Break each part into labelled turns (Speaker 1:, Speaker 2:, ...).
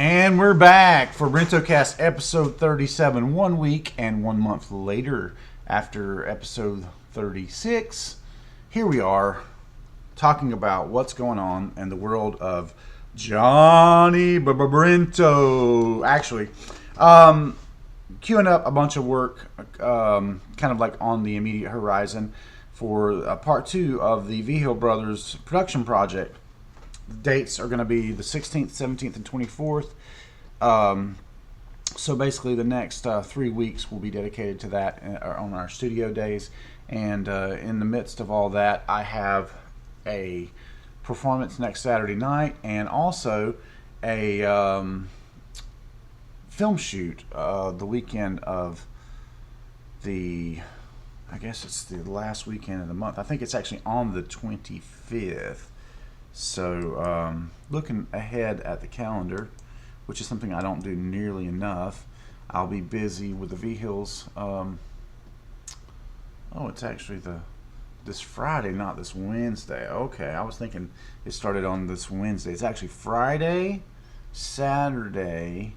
Speaker 1: And we're back for Brentocast episode 37, 1 week and 1 month later after episode 36. Here we are talking about what's going on in the world of Johnny Brento. Actually, queuing up a bunch of work kind of like on the immediate horizon for part 2 of the V-Hill Brothers production project. Dates are going to be the 16th, 17th, and 24th. So basically the next 3 weeks will be dedicated to that on our studio days. And in the midst of all that, I have a performance next Saturday night and also a film shoot the weekend of I guess it's the last weekend of the month. I think it's actually on the 25th. So looking ahead at the calendar, which is something I don't do nearly enough, I'll be busy with the V-Hills. It's actually this Friday, not this Wednesday. Okay, I was thinking it started on this Wednesday. It's actually Friday, Saturday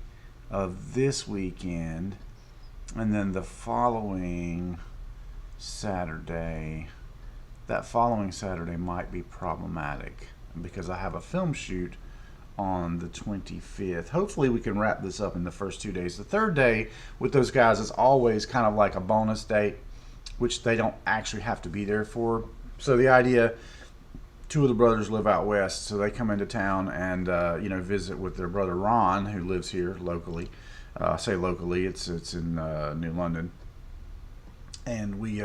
Speaker 1: of this weekend, and then the following Saturday. That following Saturday might be problematic because I have a film shoot on the 25th. Hopefully we can wrap this up in the first 2 days. The third day with those guys is always kind of like a bonus date, which they don't actually have to be there for. So the idea, 2 of the brothers live out west, so they come into town and visit with their brother Ron, who lives here locally. I say locally, it's in New London. And we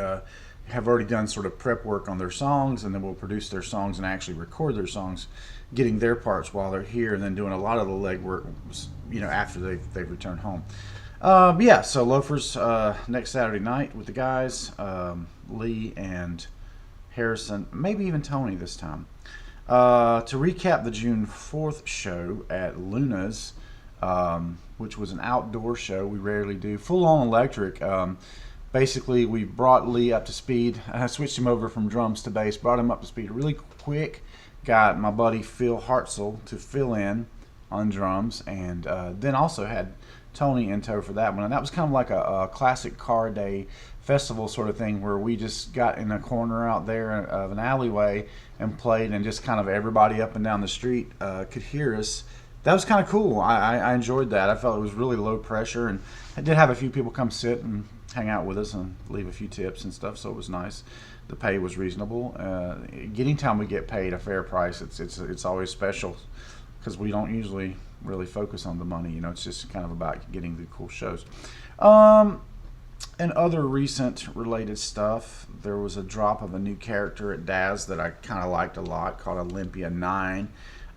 Speaker 1: have already done sort of prep work on their songs, and then we'll produce their songs and actually record their songs, getting their parts while they're here, and then doing a lot of the legwork, after they've returned home. So Loafers next Saturday night with the guys, Lee and Harrison, maybe even Tony this time. To recap the June 4th show at Luna's, which was an outdoor show. We rarely do full-on electric. Basically, we brought Lee up to speed. I switched him over from drums to bass, brought him up to speed really quick. Got my buddy Phil Hartzell to fill in on drums, and then also had Tony in tow for that one. And that was kind of like a classic car day festival sort of thing where we just got in a corner out there of an alleyway and played, and just kind of everybody up and down the street could hear us. That was kind of cool. I enjoyed that. I felt it was really low pressure, and I did have a few people come sit and hang out with us and leave a few tips and stuff, so it was nice. The pay was reasonable. Getting time we get paid a fair price, it's always special because we don't usually really focus on the money. It's just kind of about getting the cool shows. And other recent related stuff, there was a drop of a new character at Daz that I kind of liked a lot called Olympia 9.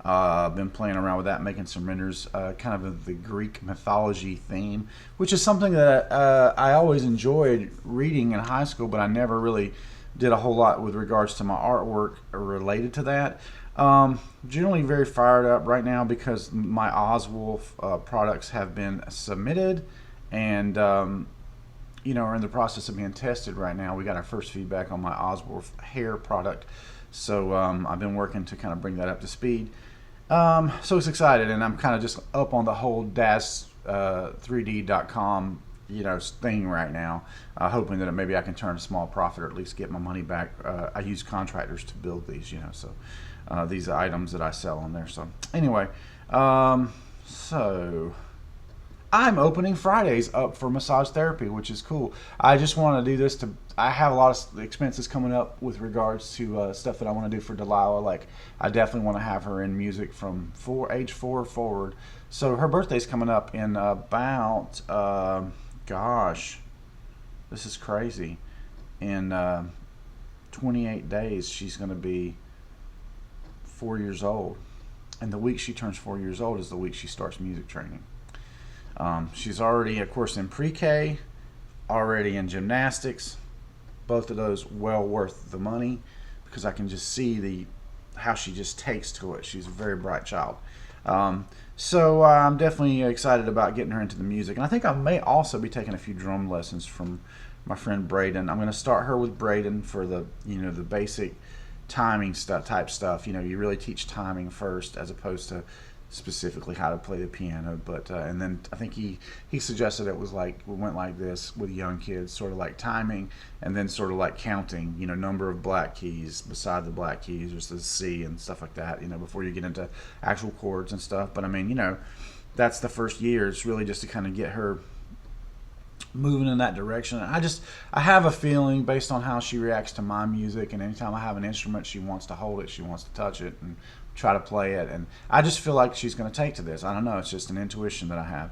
Speaker 1: I've been playing around with that, making some renders, kind of the Greek mythology theme, which is something that I always enjoyed reading in high school, but I never really did a whole lot with regards to my artwork related to that. Generally very fired up right now because my Oswolf products have been submitted and are in the process of being tested right now. We got our first feedback on my Oswolf hair product, so I've been working to kind of bring that up to speed. So it's excited, and I'm kind of just up on the whole DAS3D.com thing right now, hoping that maybe I can turn a small profit or at least get my money back. I use contractors to build these, these items that I sell on there. So anyway, so I'm opening Fridays up for massage therapy, which is cool. I just want to do this I have a lot of expenses coming up with regards to stuff that I want to do for Delilah. Like, I definitely want to have her in music from age 4 forward. So her birthday's coming up in about, this is crazy. In 28 days, she's going to be 4 years old. And the week she turns 4 years old is the week she starts music training. She's already, of course, in pre-K, already in gymnastics. Both of those well worth the money because I can just see how she just takes to it. She's a very bright child. So I'm definitely excited about getting her into the music. And I think I may also be taking a few drum lessons from my friend Braden. I'm going to start her with Braden for the basic timing type stuff. You really teach timing first as opposed to specifically how to play the piano. But and then I think he suggested it was like we went like this with young kids, sort of like timing, and then sort of like counting, number of black keys beside the black keys, there's the C and stuff like that, before you get into actual chords and stuff. But I mean, that's the first year. It's really just to kind of get her moving in that direction. I have a feeling based on how she reacts to my music, and anytime I have an instrument, she wants to hold it, she wants to touch it and try to play it, and I just feel like she's going to take to this. I don't know, it's just an intuition that I have.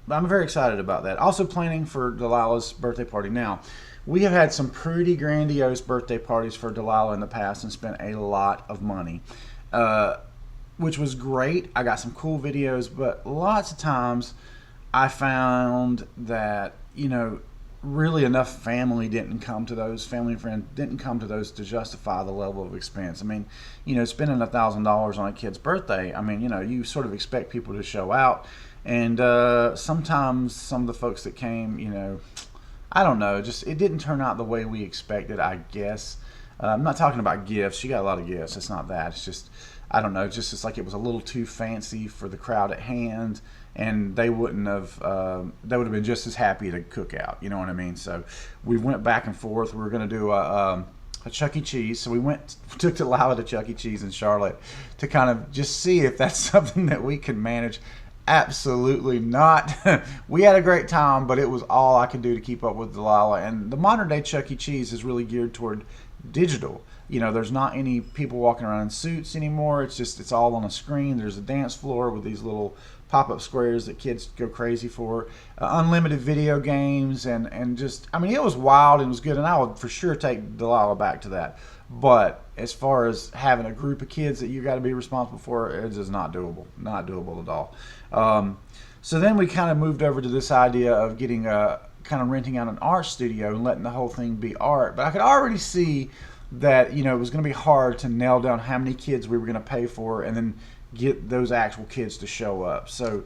Speaker 1: But I'm very excited about that. Also planning for Delilah's birthday party. Now, we have had some pretty grandiose birthday parties for Delilah in the past and spent a lot of money, which was great. I got some cool videos, but lots of times I found that, really enough family and friends didn't come to those to justify the level of expense. I mean, spending $1,000 on a kid's birthday, I mean, you sort of expect people to show out. And sometimes some of the folks that came, I don't know, just it didn't turn out the way we expected, I guess. I'm not talking about gifts. She got a lot of gifts. It's not that. It's just, I don't know, it's like it was a little too fancy for the crowd at hand. And they would have been just as happy to cook out, you know what I mean? So we went back and forth. We were going to do a Chuck E. Cheese. So we took Delilah to Chuck E. Cheese in Charlotte to kind of just see if that's something that we could manage. Absolutely not. We had a great time, but it was all I could do to keep up with Delilah. And the modern day Chuck E. Cheese is really geared toward digital. There's not any people walking around in suits anymore. It's all on a screen. There's a dance floor with these little pop-up squares that kids go crazy for, unlimited video games, and just, I mean, it was wild and it was good, and I would for sure take Delilah back to that. But as far as having a group of kids that you got to be responsible for, it is not doable at all. So then we kind of moved over to this idea of getting kind of renting out an art studio and letting the whole thing be art. But I could already see that it was going to be hard to nail down how many kids we were going to pay for and then get those actual kids to show up. So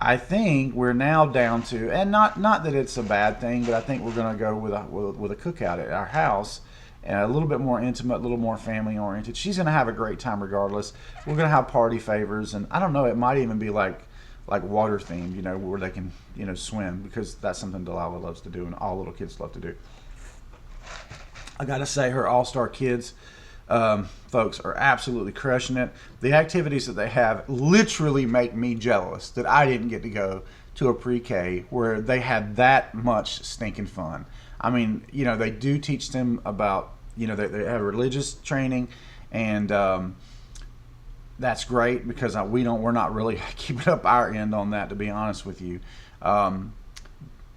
Speaker 1: I think we're now down to, and not that it's a bad thing, but I think we're going to go with a cookout at our house, and a little bit more intimate, a little more family oriented. She's going to have a great time regardless. We're going to have party favors, and I don't know, it might even be like water themed, where they can swim, because that's something Delilah loves to do and all little kids love to do. I gotta say, her all-star kids folks are absolutely crushing it. The activities that they have literally make me jealous that I didn't get to go to a pre-K where they had that much stinking fun. I mean, they do teach them about, they have religious training, and that's great, because we're not really keeping up our end on that, to be honest with you.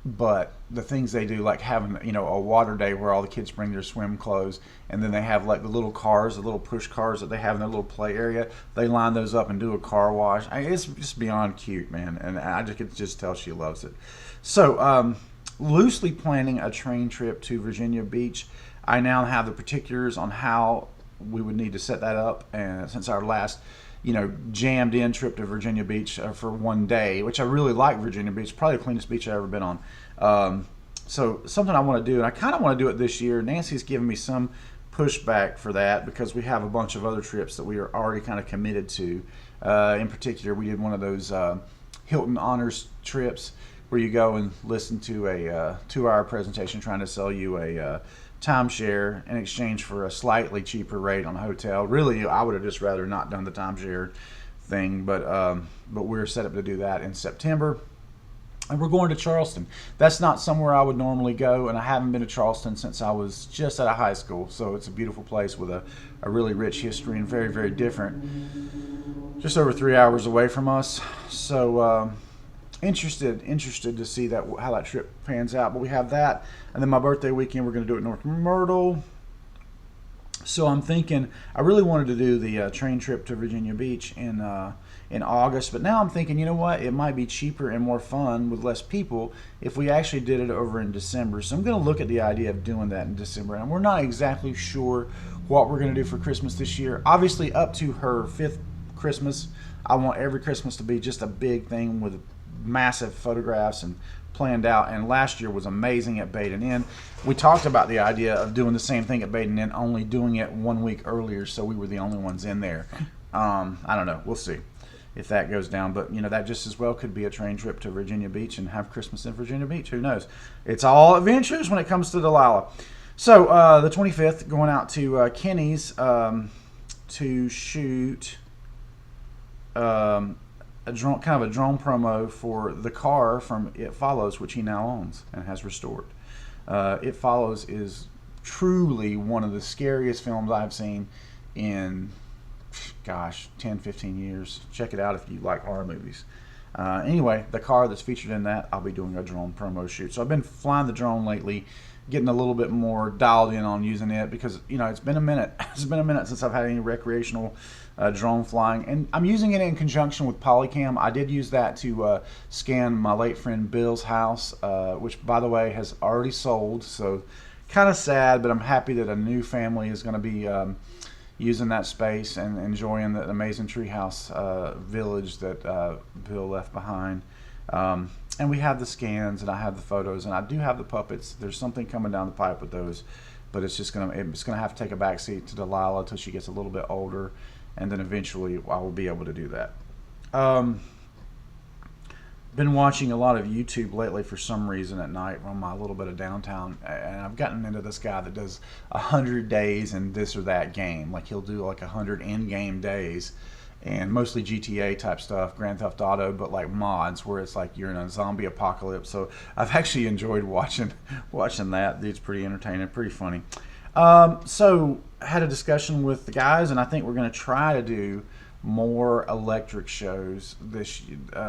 Speaker 1: But the things they do, like having, a water day where all the kids bring their swim clothes, and then they have like the little cars, the little push cars that they have in their little play area. They line those up and do a car wash. It's just beyond cute, man. And I could just tell she loves it. So, loosely planning a train trip to Virginia Beach. I now have the particulars on how we would need to set that up. And since our last jammed in trip to Virginia Beach for one day, which I really like Virginia Beach, probably the cleanest beach I've ever been on. So something I want to do, and I kind of want to do it this year. Nancy's given me some pushback for that because we have a bunch of other trips that we are already kind of committed to. In particular, we did one of those Hilton Honors trips where you go and listen to a 2-hour presentation trying to sell you a timeshare in exchange for a slightly cheaper rate on a hotel. Really, I would have just rather not done the timeshare thing, but we're set up to do that in September. And we're going to Charleston. That's not somewhere I would normally go, and I haven't been to Charleston since I was just out of high school. So it's a beautiful place with a really rich history and very, very different. Just over 3 hours away from us. So interested to see how that trip pans out. But we have that, and then my birthday weekend we're going to do it in North Myrtle. So I'm thinking I really wanted to do the train trip to Virginia Beach in August, but now I'm thinking, you know what, it might be cheaper and more fun with less people if we actually did it over in December. So I'm going to look at the idea of doing that in December, and we're not exactly sure what we're going to do for Christmas this year. Obviously, up to her 5th Christmas, I want every Christmas to be just a big thing with massive photographs and planned out, and last year was amazing at Baden Inn. We talked about the idea of doing the same thing at Baden Inn, only doing it 1 week earlier, so we were the only ones in there. I don't know, we'll see. if that goes down. But that just as well could be a train trip to Virginia Beach and have Christmas in Virginia Beach. Who knows? It's all adventures when it comes to Delilah. So the 25th, going out to Kenny's to shoot a drone, kind of a drone promo for the car from It Follows, which he now owns and has restored. It Follows is truly one of the scariest films I've seen in, gosh, 10, 15 years. Check it out if you like horror movies. Anyway, the car that's featured in that, I'll be doing a drone promo shoot. So I've been flying the drone lately, getting a little bit more dialed in on using it because, it's been a minute. It's been a minute since I've had any recreational drone flying. And I'm using it in conjunction with Polycam. I did use that to scan my late friend Bill's house, which, by the way, has already sold. So kind of sad, but I'm happy that a new family is going to be using that space and enjoying the amazing treehouse village that Bill left behind. And we have the scans, and I have the photos, and I do have the puppets. There's something coming down the pipe with those, but it's gonna have to take a backseat to Delilah until she gets a little bit older, and then eventually I will be able to do that. Been watching a lot of YouTube lately for some reason at night on my little bit of downtown, and I've gotten into this guy that does 100 days in this or that game. Like, he'll do like 100 in-game days, and mostly GTA type stuff, Grand Theft Auto, but like mods where it's like you're in a zombie apocalypse. So I've actually enjoyed watching that. It's pretty entertaining, pretty funny. So I had a discussion with the guys, and I think we're going to try to do more electric shows this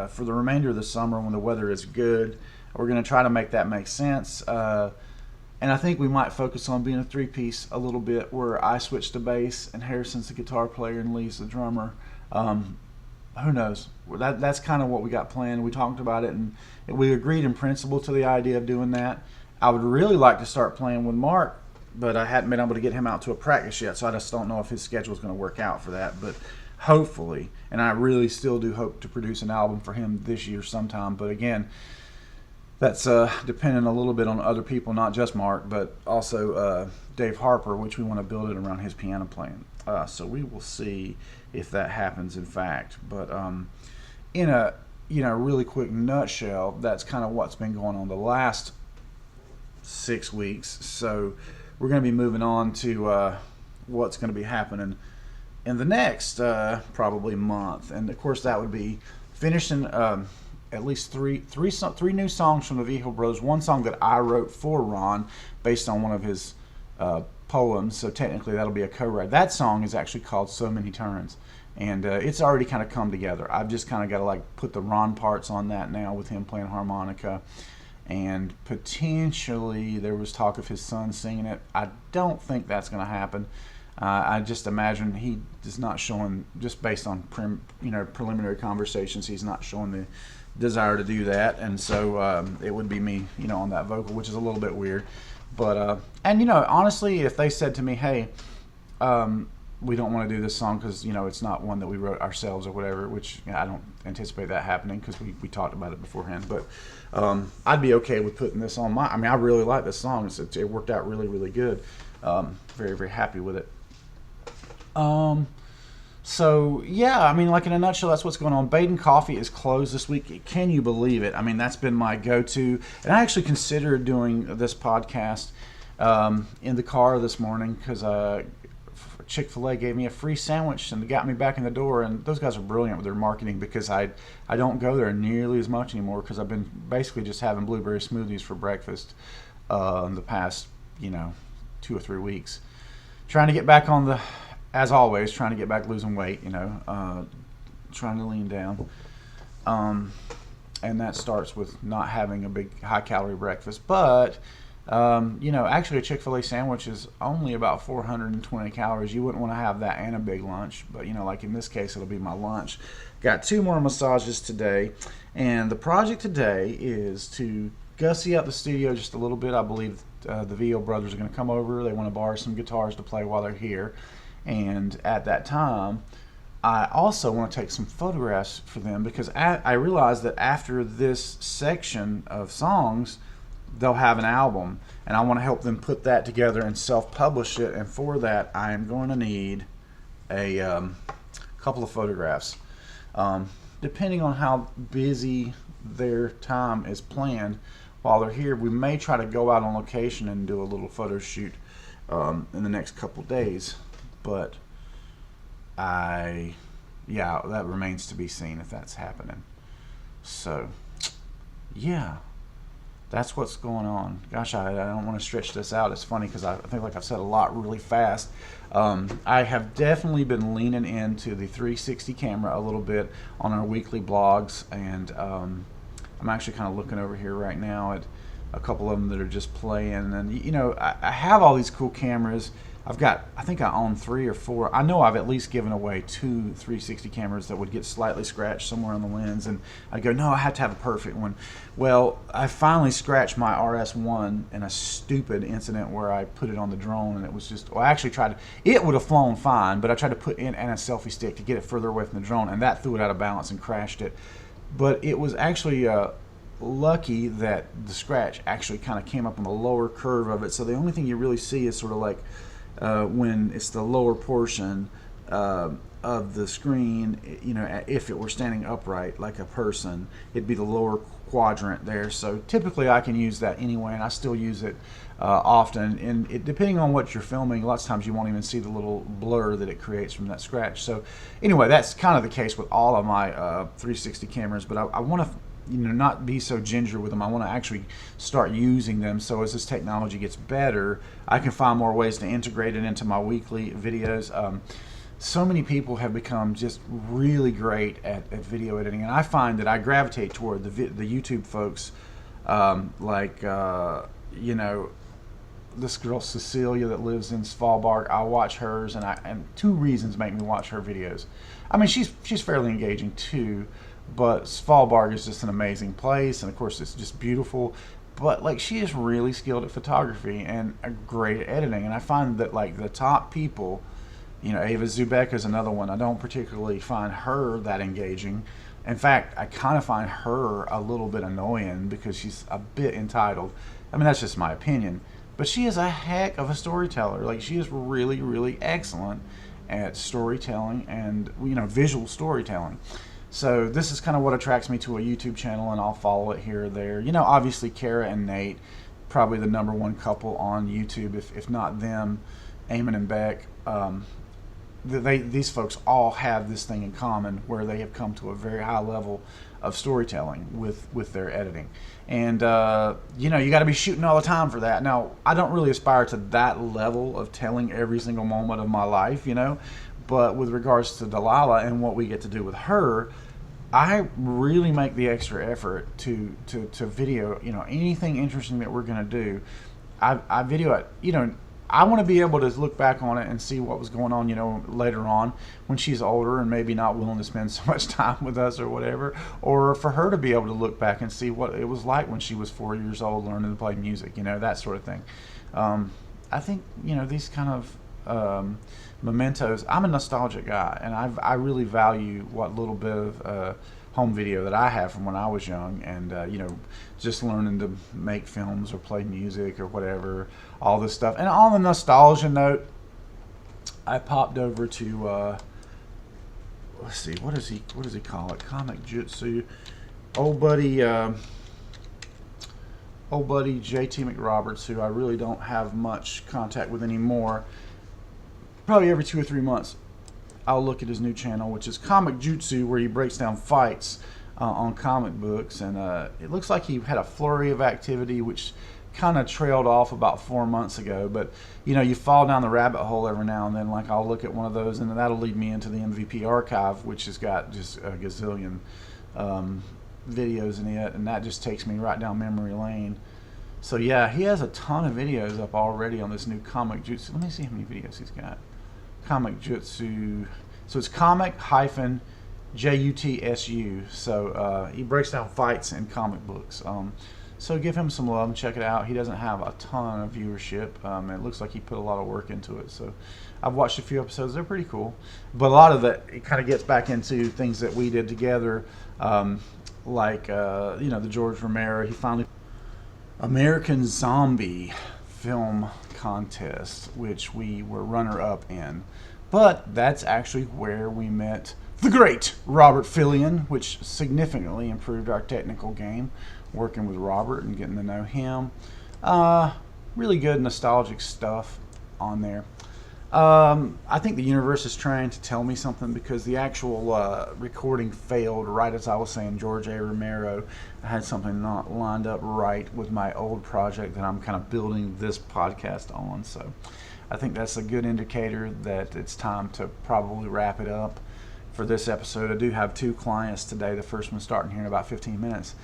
Speaker 1: for the remainder of the summer when the weather is good. We're going to try to make that make sense. And I think we might focus on being a three-piece a little bit, where I switch to bass and Harrison's the guitar player and Lee's the drummer. Who knows? That's kind of what we got planned. We talked about it, and we agreed in principle to the idea of doing that. I would really like to start playing with Mark, but I hadn't been able to get him out to a practice yet, so I just don't know if his schedule is going to work out for that. But hopefully, and I really still do hope to produce an album for him this year sometime. But again, that's dependent a little bit on other people, not just Mark, but also Dave Harper, which we want to build it around his piano playing. So we will see if that happens, in fact. But in a really quick nutshell, that's kind of what's been going on the last 6 weeks. So we're going to be moving on to what's going to be happening in the next probably month, and of course that would be finishing at least three new songs from the Vehicle Brothers. One song that I wrote for Ron based on one of his poems, so technically that'll be a co-write. That song is actually called So Many Turns, and it's already kind of come together. I've just kind of got to like put the Ron parts on that now with him playing harmonica, and potentially there was talk of his son singing it. I don't think that's going to happen. I just imagine he is not showing, just based on preliminary conversations, he's not showing the desire to do that, and so it would be me, on that vocal, which is a little bit weird. But and honestly, if they said to me, hey, we don't want to do this song because it's not one that we wrote ourselves or whatever, which I don't anticipate that happening because we talked about it beforehand. But I'd be okay with putting this on I really like this song. It worked out really, really good. Very, very happy with it. So yeah, like in a nutshell, that's what's going on. Baden Coffee is closed this week. Can you believe it? That's been my go-to, and I actually considered doing this podcast in the car this morning because Chick-fil-A gave me a free sandwich and got me back in the door. And those guys are brilliant with their marketing because I don't go there nearly as much anymore because I've been basically just having blueberry smoothies for breakfast in the past 2 or 3 weeks. Trying to get back on as always, trying to get back losing weight, trying to lean down. And that starts with not having a big high-calorie breakfast. But, actually a Chick-fil-A sandwich is only about 420 calories. You wouldn't want to have that and a big lunch. But, like in this case, it'll be my lunch. Got 2 more massages today. And the project today is to gussy up the studio just a little bit. I believe the VO brothers are going to come over. They want to borrow some guitars to play while they're here. And at that time, I also want to take some photographs for them because I realized that after this section of songs, they'll have an album. And I want to help them put that together and self-publish it. And for that, I am going to need a couple of photographs. Depending on how busy their time is planned while they're here, we may try to go out on location and do a little photo shoot in the next couple days. But yeah, that remains to be seen if that's happening. So, yeah, that's what's going on. Gosh, I don't want to stretch this out. It's funny because I think like I've said a lot really fast. I have definitely been leaning into the 360 camera a little bit on our weekly blogs, and I'm actually kind of looking over here right now at a couple of them that are just playing. And you know, I have all these cool cameras. I think I own 3 or 4. I know I've at least given away 2 360 cameras that would get slightly scratched somewhere on the lens, and I go, no, I had to have a perfect one. Well, I finally scratched my RS1 in a stupid incident where I put it on the drone, and it was just, well, I actually tried to, it would have flown fine, but I tried to put in a selfie stick to get it further away from the drone, and that threw it out of balance and crashed it. But it was actually lucky that the scratch actually kind of came up on the lower curve of it, so the only thing you really see is sort of like when it's the lower portion of the screen. You know, if it were standing upright like a person, it'd be the lower quadrant there. So typically I can use that anyway, and I still use it often. And depending on what you're filming, lots of times you won't even see the little blur that it creates from that scratch. So anyway, that's kind of the case with all of my 360 cameras, but I want to, you know, not be so ginger with them. I want to actually start using them, so as this technology gets better, I can find more ways to integrate it into my weekly videos. So many people have become just really great at video editing, and I find that I gravitate toward the YouTube folks, you know, this girl Cecilia that lives in Svalbard. I watch hers, and 2 reasons make me watch her videos. I mean, she's fairly engaging too, but Svalbard is just an amazing place, and of course it's just beautiful. But like, she is really skilled at photography and great at editing, and I find that like the top people, you know, Ava Zubek is another one. I don't particularly find her that engaging. In fact, I kind of find her a little bit annoying because she's a bit entitled. I mean, that's just my opinion. But she is a heck of a storyteller. Like, she is really, really excellent at storytelling and, you know, visual storytelling. So this is kind of what attracts me to a YouTube channel, and I'll follow it here or there. You know, obviously Kara and Nate, probably the #1 couple on YouTube, if not them, Eamon and Beck. These folks all have this thing in common, where they have come to a very high level of storytelling with their editing. And you know, you got to be shooting all the time for that. Now, I don't really aspire to that level of telling every single moment of my life, you know, but with regards to Delilah and what we get to do with her, I really make the extra effort to video, you know, anything interesting that we're going to do. I video it, you know. I want to be able to look back on it and see what was going on, you know, later on when she's older and maybe not willing to spend so much time with us or whatever, or for her to be able to look back and see what it was like when she was 4 years old learning to play music, you know, that sort of thing. I think, you know, these kind of mementos, I'm a nostalgic guy, and I really value what little bit of home video that I have from when I was young, and you know, just learning to make films or play music or whatever, all this stuff. And on the nostalgia note, I popped over to let's see, what does he call it? Comic Jutsu. Old buddy JT McRoberts, who I really don't have much contact with anymore. Probably every 2 or 3 months I'll look at his new channel, which is Comic Jutsu, where he breaks down fights on comic books. And it looks like he had a flurry of activity, which kind of trailed off about 4 months ago. But you know, you fall down the rabbit hole every now and then. Like, I'll look at one of those, and then that'll lead me into the MVP archive, which has got just a gazillion videos in it, and that just takes me right down memory lane. So yeah, he has a ton of videos up already on this new Comic Jutsu. Let me see how many videos he's got. Comic Jutsu. So it's comic hyphen JUTSU. So he breaks down fights in comic books. So give him some love and check it out. He doesn't have a ton of viewership. It looks like he put a lot of work into it. So I've watched a few episodes. They're pretty cool. But a lot of that, it kind of gets back into things that we did together, like you know, the George Romero. He finally American Zombie film contest, which we were runner-up in. But that's actually where we met the great Robert Fillion, which significantly improved our technical game, working with Robert and getting to know him. Really good nostalgic stuff on there. I think the universe is trying to tell me something, because the actual recording failed right as I was saying George A. Romero. I had something not lined up right with my old project that I'm kind of building this podcast on. So I think that's a good indicator that it's time to probably wrap it up for this episode. I do have 2 clients today. The first one starting here in about 15 minutes.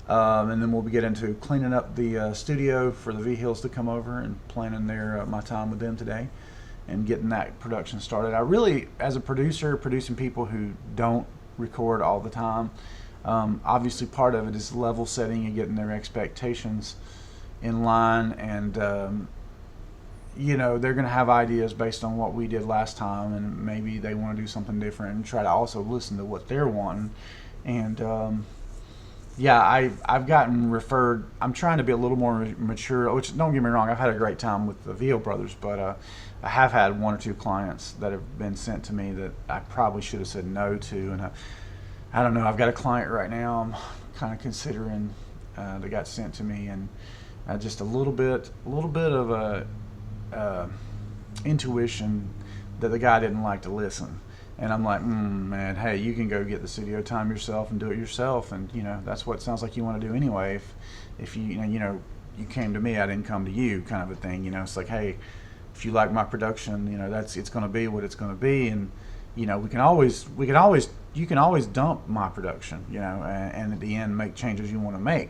Speaker 1: And then we'll get into cleaning up the studio for the V-Hills to come over and planning my time with them today and getting that production started. I really, as a producer, producing people who don't record all the time, obviously part of it is level setting and getting their expectations in line, and they're going to have ideas based on what we did last time, and maybe they want to do something different, and try to also listen to what they're wanting. And I've gotten referred. I'm trying to be a little more mature, which, don't get me wrong, I've had a great time with the VO brothers, but I have had 1 or 2 clients that have been sent to me that I probably should have said no to, and I don't know. I've got a client right now I'm kind of considering that got sent to me, and just a little bit of a intuition that the guy didn't like to listen. And I'm like, man, hey, you can go get the studio time yourself and do it yourself, and that's what it sounds like you want to do anyway. If you you came to me, I didn't come to you, kind of a thing. It's like, hey, if you like my production, it's going to be what it's going to be, and you can always dump my production, and at the end make changes you want to make.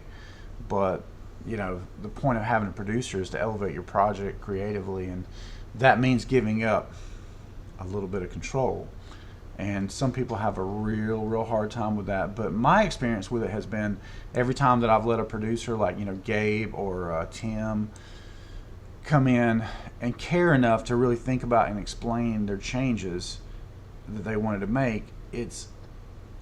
Speaker 1: But the point of having a producer is to elevate your project creatively, and that means giving up a little bit of control. And some people have a real hard time with that. But my experience with it has been, every time that I've let a producer like Gabe or Tim come in and care enough to really think about and explain their changes that they wanted to make, it's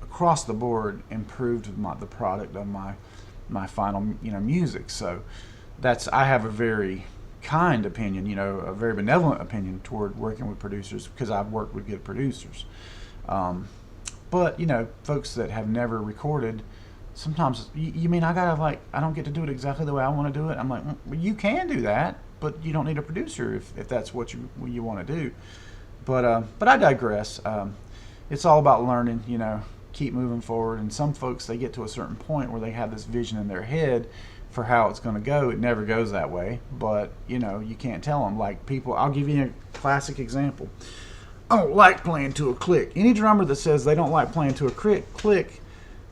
Speaker 1: across the board improved the product of my final music. So I have a very kind opinion, a very benevolent opinion toward working with producers, because I've worked with good producers. But folks that have never recorded, sometimes you mean I don't get to do it exactly the way I want to do it? I'm like, well, you can do that, but you don't need a producer if that's what you want to do. But I digress. It's all about learning, keep moving forward. And some folks, they get to a certain point where they have this vision in their head for how it's going to go. It never goes that way, but you can't tell them. Like people, I'll give you a classic example. I don't like playing to a click. Any drummer that says they don't like playing to a click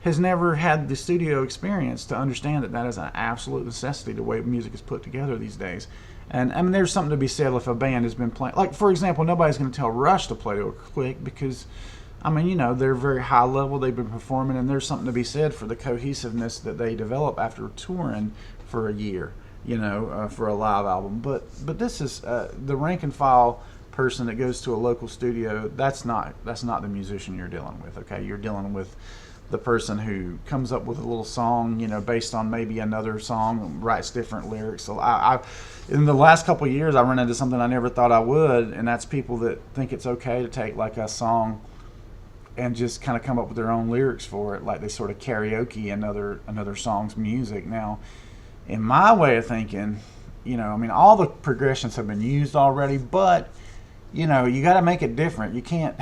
Speaker 1: has never had the studio experience to understand that is an absolute necessity the way music is put together these days. And I mean, there's something to be said if a band has been playing, like for example, nobody's going to tell Rush to play to a click, because I mean, they're very high level, they've been performing, and there's something to be said for the cohesiveness that they develop after touring for a year, for a live album. But this is the rank and file person that goes to a local studio. That's not the musician you're dealing with. Okay, you're dealing with the person who comes up with a little song, based on maybe another song, and writes different lyrics. So I in the last couple of years, I run into something I never thought I would, and that's people that think it's okay to take like a song and just kind of come up with their own lyrics for it, like they sort of karaoke another song's music. Now, in my way of thinking, I mean, all the progressions have been used already, but you got to make it different. You can't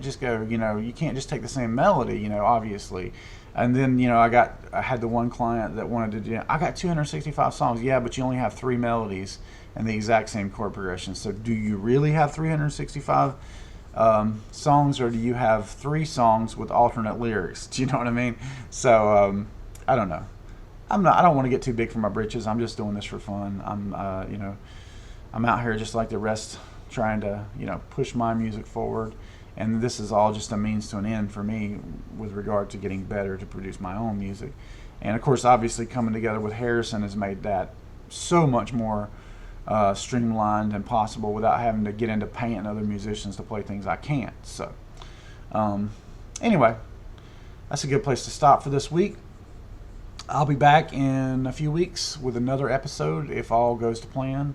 Speaker 1: just go, you can't just take the same melody, obviously. And then, I had the one client that wanted to I got 265 songs. Yeah, but you only have 3 melodies and the exact same chord progression. So do you really have 365 songs, or do you have 3 songs with alternate lyrics? Do you know what I mean? So I don't know. I don't want to get too big for my britches. I'm just doing this for fun. I'm out here just like the rest, trying to push my music forward, and this is all just a means to an end for me with regard to getting better to produce my own music. And of course, obviously, coming together with Harrison has made that so much more streamlined and possible without having to get into paying other musicians to play things I can't. So anyway, that's a good place to stop for this week. I'll be back in a few weeks with another episode if all goes to plan.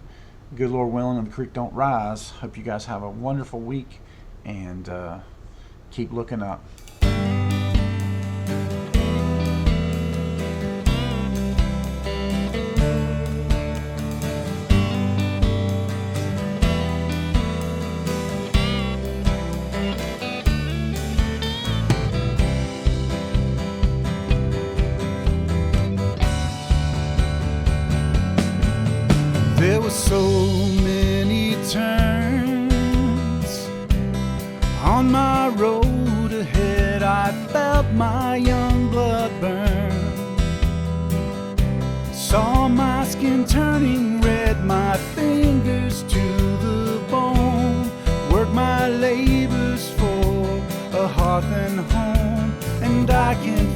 Speaker 1: Good Lord willing and the creek don't rise. Hope you guys have a wonderful week, and Keep looking up.
Speaker 2: There were so many turns on my road ahead. I felt my young blood burn. Saw my skin turning red, my fingers to the bone. Worked my labors for a hearth and home, and I can